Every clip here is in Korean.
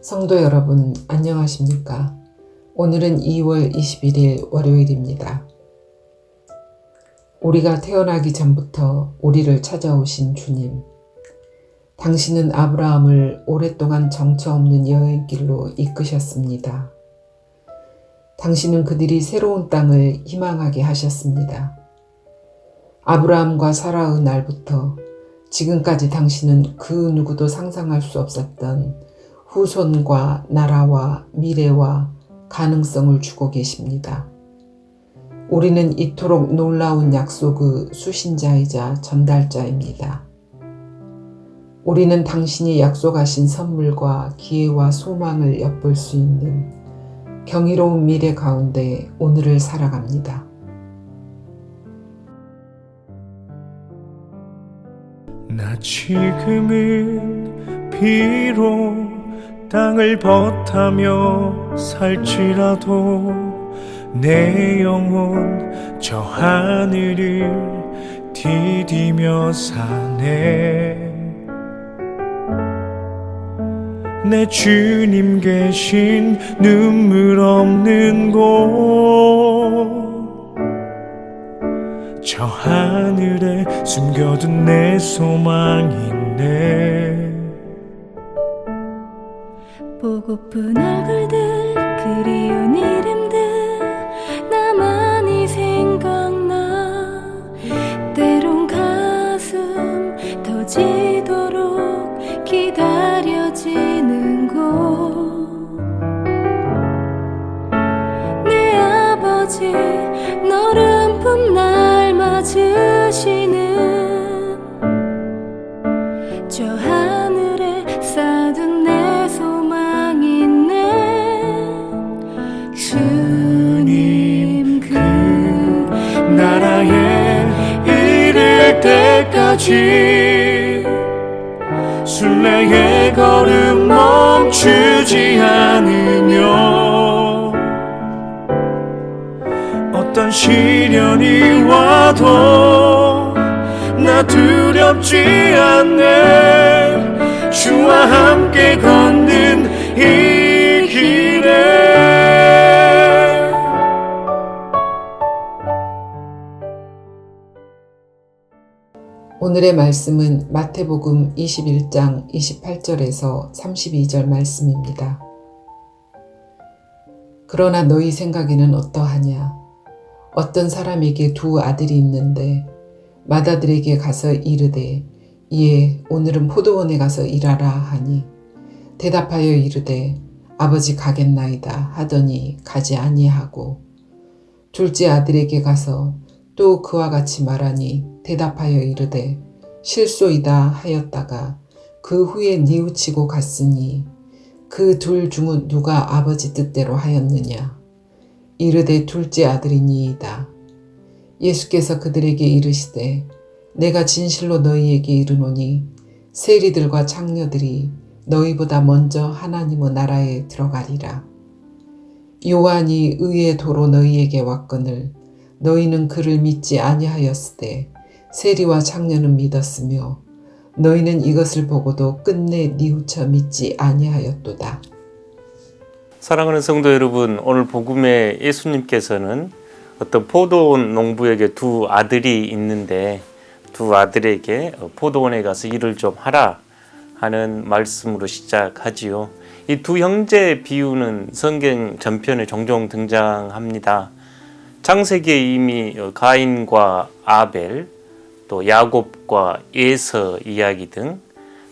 성도 여러분, 안녕하십니까? 오늘은 2월 21일 월요일입니다. 우리가 태어나기 전부터 우리를 찾아오신 주님, 당신은 아브라함을 오랫동안 정처 없는 여행길로 이끄셨습니다. 당신은 그들이 새로운 땅을 희망하게 하셨습니다. 아브라함과 사라의 날부터 지금까지 당신은 그 누구도 상상할 수 없었던 후손과 나라와 미래와 가능성을 주고 계십니다. 우리는 이토록 놀라운 약속의 수신자이자 전달자입니다. 우리는 당신이 약속하신 선물과 기회와 소망을 엿볼 수 있는 경이로운 미래 가운데 오늘을 살아갑니다. 나 지금은 비록 땅을 벗하며 살지라도 내 영혼 저 하늘을 디디며 사네. 내 주님 계신 눈물 없는 곳 저 하늘에 숨겨둔 내 소망이 있네. 보고픈 얼굴들 그리운 이름들 나만이 생각나. 때론 가슴 터지도록 기다려지는 곳 내 아버지 너른 품 날 맞으시는 저 하늘에 쌓아둔 내 소망 있는 주님 그 나라에 이를 때까지 순례의 걸음 멈추지 않으며 어떤 시련이 와도 나 두렵지 않네. 주와 함께 걷는 이 길에. 오늘의 말씀은 마태복음 21장 28절에서 32절 말씀입니다. 그러나 너희 생각에는 어떠하냐? 어떤 사람에게 두 아들이 있는데 맏아들에게 가서 이르되 이에 오늘은 포도원에 가서 일하라 하니 대답하여 이르되 아버지 가겠나이다 하더니 가지 아니하고 둘째 아들에게 가서 또 그와 같이 말하니 대답하여 이르되 실소이다 하였다가 그 후에 뉘우치고 갔으니 그 둘 중은 누가 아버지 뜻대로 하였느냐? 이르되 둘째 아들이니이다. 예수께서 그들에게 이르시되 내가 진실로 너희에게 이르노니 세리들과 창녀들이 너희보다 먼저 하나님의 나라에 들어가리라. 요한이 의의 도로 너희에게 왔거늘 너희는 그를 믿지 아니하였으되 세리와 창녀는 믿었으며 너희는 이것을 보고도 끝내 뉘우쳐 믿지 아니하였도다. 사랑하는 성도 여러분, 오늘 복음에 예수님께서는 어떤 포도원 농부에게 두 아들이 있는데 두 아들에게 포도원에 가서 일을 좀 하라 하는 말씀으로 시작하지요. 이 두 형제의 비유는 성경 전편에 종종 등장합니다. 창세기에 이미 가인과 아벨, 또 야곱과 에서 이야기 등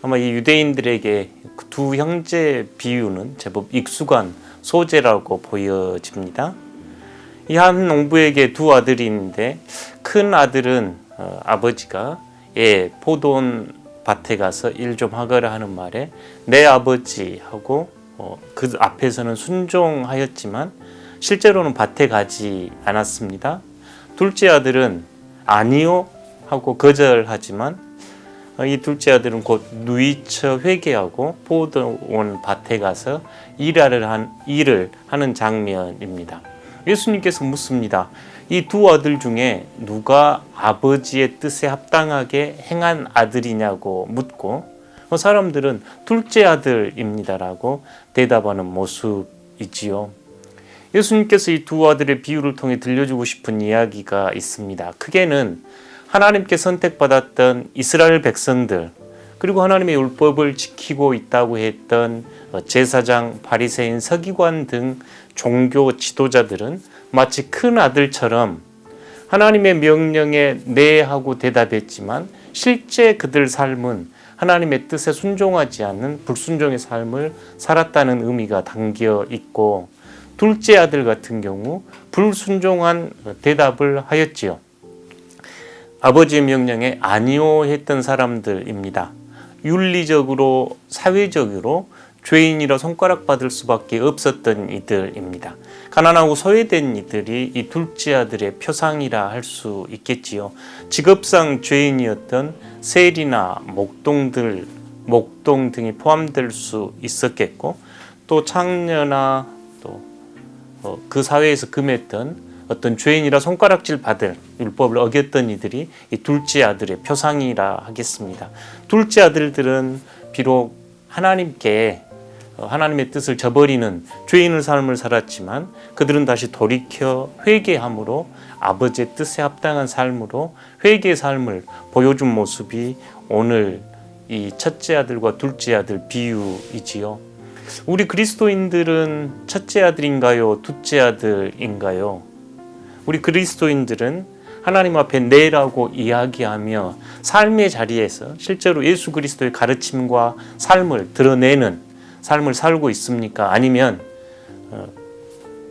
아마 이 유대인들에게 두 형제의 비유는 제법 익숙한 소재라고 보여집니다. 이 한 농부에게 두 아들이 있는데 큰 아들은 아버지가 포도원 밭에 가서 일 좀 하거라 하는 말에 내 아버지 하고 그 앞에서는 순종하였지만 실제로는 밭에 가지 않았습니다. 둘째 아들은 아니요 하고 거절하지만 이 둘째 아들은 곧 누이쳐 회개하고 포도원 밭에 가서 일을 하는 장면입니다. 예수님께서 묻습니다. 이 두 아들 중에 누가 아버지의 뜻에 합당하게 행한 아들이냐고 묻고 사람들은 둘째 아들입니다라고 대답하는 모습이지요. 예수님께서 이 두 아들의 비유를 통해 들려주고 싶은 이야기가 있습니다. 크게는 하나님께 선택받았던 이스라엘 백성들, 그리고 하나님의 율법을 지키고 있다고 했던 제사장, 바리새인, 서기관 등 종교 지도자들은 마치 큰 아들처럼 하나님의 명령에 네 하고 대답했지만 실제 그들 삶은 하나님의 뜻에 순종하지 않는 불순종의 삶을 살았다는 의미가 담겨 있고, 둘째 아들 같은 경우 불순종한 대답을 하였지요. 아버지의 명령에 아니오 했던 사람들입니다. 윤리적으로, 사회적으로 죄인이라 손가락받을 수밖에 없었던 이들입니다. 가난하고 소외된 이들이 이 둘째 아들의 표상이라 할 수 있겠지요. 직업상 죄인이었던 세리나 목동 등이 포함될 수 있었겠고, 또 창녀나 또 그 사회에서 금했던 어떤 죄인이라 손가락질 받을 율법을 어겼던 이들이 이 둘째 아들의 표상이라 하겠습니다. 둘째 아들들은 비록 하나님의 뜻을 저버리는 죄인의 삶을 살았지만 그들은 다시 돌이켜 회개함으로 아버지의 뜻에 합당한 삶으로 회개의 삶을 보여준 모습이 오늘 이 첫째 아들과 둘째 아들 비유이지요. 우리 그리스도인들은 첫째 아들인가요? 둘째 아들인가요? 우리 그리스도인들은 하나님 앞에 네라고 이야기하며 삶의 자리에서 실제로 예수 그리스도의 가르침과 삶을 드러내는 삶을 살고 있습니까? 아니면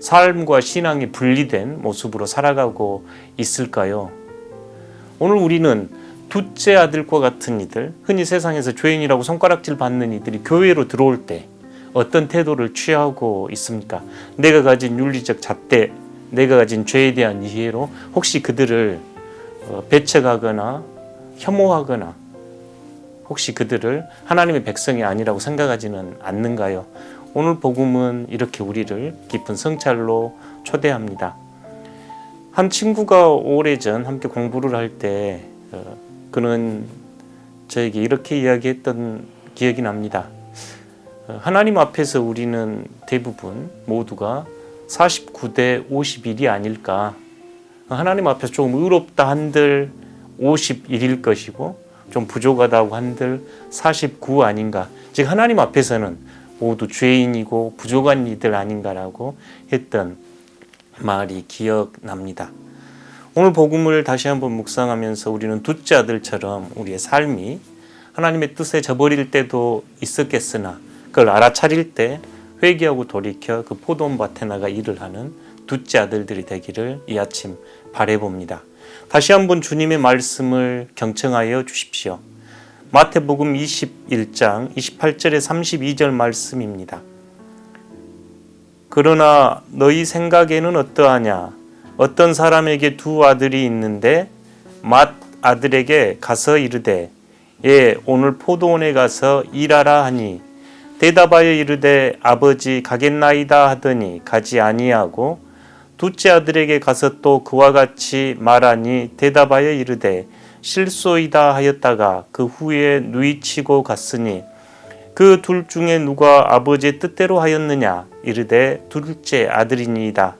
삶과 신앙이 분리된 모습으로 살아가고 있을까요? 오늘 우리는 둘째 아들과 같은 이들, 흔히 세상에서 죄인이라고 손가락질 받는 이들이 교회로 들어올 때 어떤 태도를 취하고 있습니까? 내가 가진 윤리적 잣대, 내가 가진 죄에 대한 이해로 혹시 그들을 배척하거나 혐오하거나 혹시 그들을 하나님의 백성이 아니라고 생각하지는 않는가요? 오늘 복음은 이렇게 우리를 깊은 성찰로 초대합니다. 한 친구가 오래전 함께 공부를 할 때 그는 저에게 이렇게 이야기했던 기억이 납니다. 하나님 앞에서 우리는 대부분 모두가 49대 51이 아닐까. 하나님 앞에서 조금 의롭다 한들 51일 것이고 좀 부족하다고 한들 49 아닌가. 즉 하나님 앞에서는 모두 죄인이고 부족한 이들 아닌가라고 했던 말이 기억납니다. 오늘 복음을 다시 한번 묵상하면서 우리는 둘째 아들처럼 우리의 삶이 하나님의 뜻에 저버릴 때도 있었겠으나 그걸 알아차릴 때 회개하고 돌이켜 그 포도원밭에 나가 일을 하는 둘째 아들들이 되기를 이 아침 바라봅니다. 다시 한번 주님의 말씀을 경청하여 주십시오. 마태복음 21장 28절에 32절 말씀입니다. 그러나 너희 생각에는 어떠하냐? 어떤 사람에게 두 아들이 있는데 맏 아들에게 가서 이르되 예 오늘 포도원에 가서 일하라 하니 대답하여 이르되 아버지 가겠나이다 하더니 가지 아니하고 둘째 아들에게 가서 또 그와 같이 말하니 대답하여 이르되 실소이다 하였다가 그 후에 누이치고 갔으니 그 둘 중에 누가 아버지의 뜻대로 하였느냐 이르되 둘째 아들이니이다.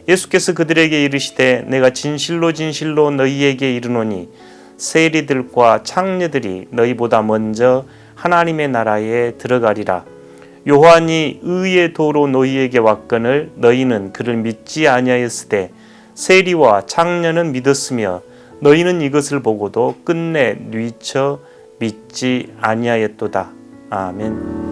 예수께서 그들에게 이르시되 내가 진실로 진실로 너희에게 이르노니 세리들과 창녀들이 너희보다 먼저 하나님의 나라에 들어가리라. 요한이 의의 도로 너희에게 왔거늘 너희는 그를 믿지 아니하였으되 세리와 창녀는 믿었으며 너희는 이것을 보고도 끝내 뉘쳐 믿지 아니하였도다. 아멘.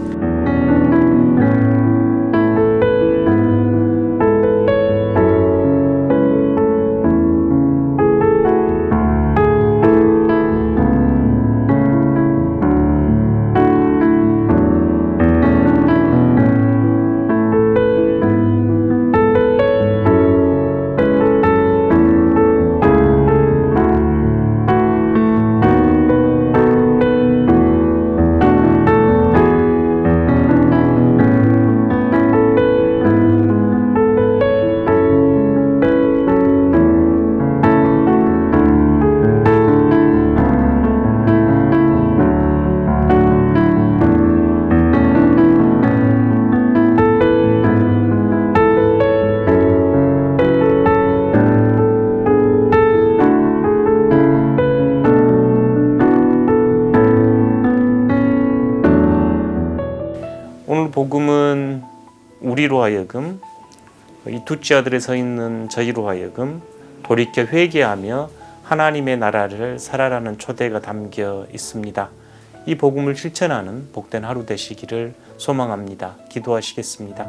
우리로 하여금 이 둘째 아들에 서 있는 저희로 하여금 돌이켜 회개하며 하나님의 나라를 살아라는 초대가 담겨 있습니다. 이 복음을 실천하는 복된 하루 되시기를 소망합니다. 기도하시겠습니다.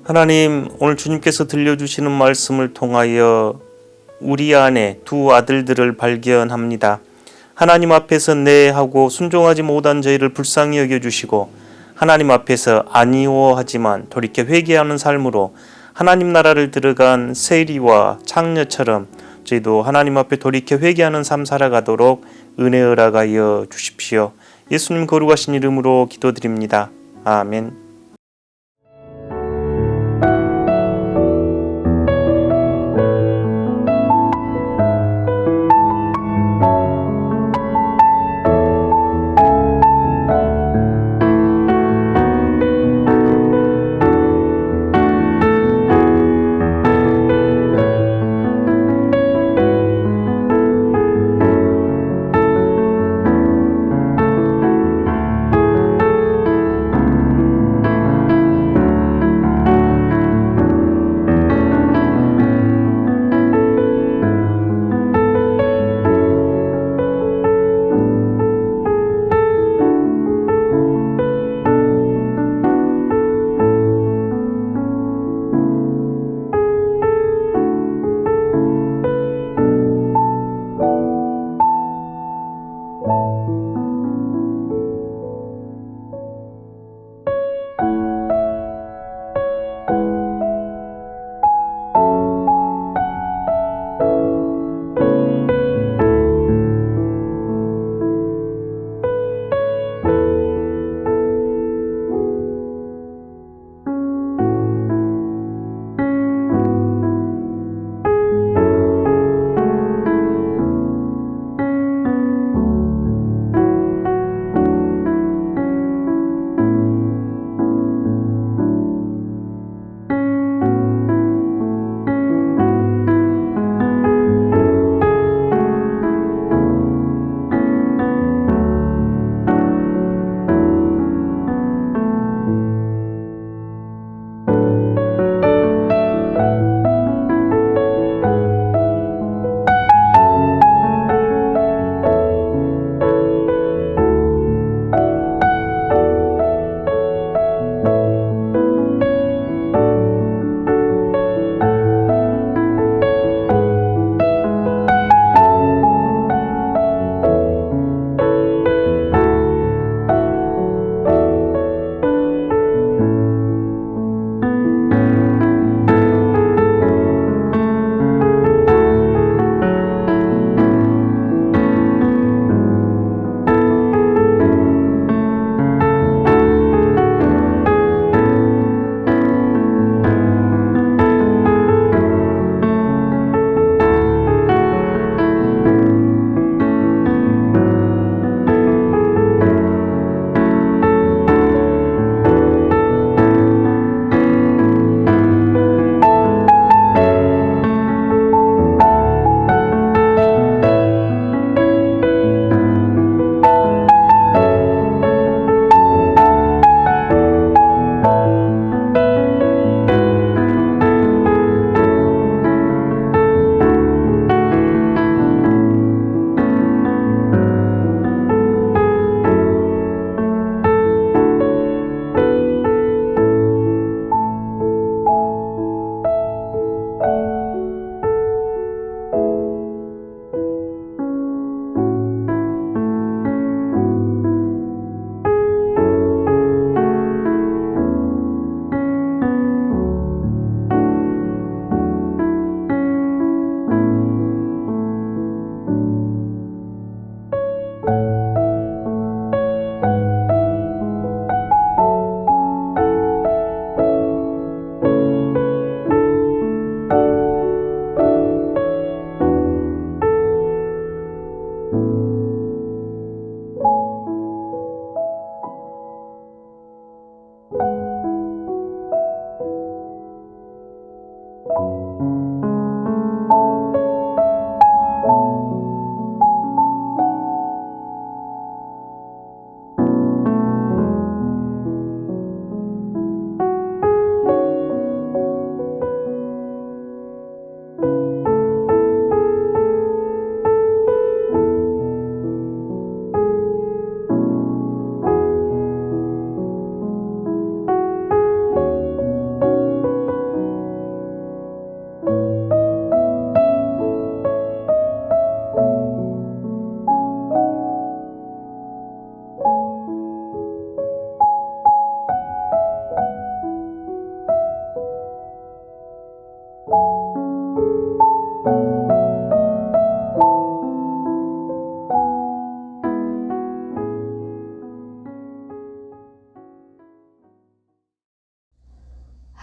하나님, 오늘 주님께서 들려주시는 말씀을 통하여 우리 안에 두 아들들을 발견합니다. 하나님 앞에서 네 하고 순종하지 못한 저희를 불쌍히 여겨주시고 하나님 앞에서 아니오하지만 돌이켜 회개하는 삶으로 하나님 나라를 들어간 세리와 창녀처럼 저희도 하나님 앞에 돌이켜 회개하는 삶 살아가도록 은혜 허락하여 주십시오. 예수님 거룩하신 이름으로 기도드립니다. 아멘.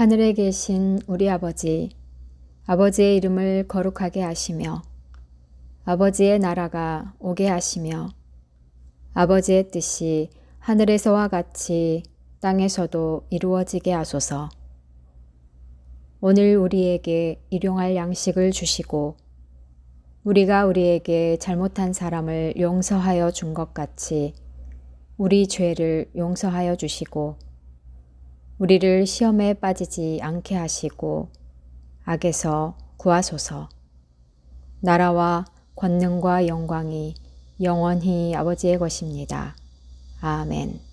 하늘에 계신 우리 아버지, 아버지의 이름을 거룩하게 하시며 아버지의 나라가 오게 하시며 아버지의 뜻이 하늘에서와 같이 땅에서도 이루어지게 하소서. 오늘 우리에게 일용할 양식을 주시고 우리가 우리에게 잘못한 사람을 용서하여 준 것 같이 우리 죄를 용서하여 주시고 우리를 시험에 빠지지 않게 하시고 악에서 구하소서. 나라와 권능과 영광이 영원히 아버지의 것입니다. 아멘.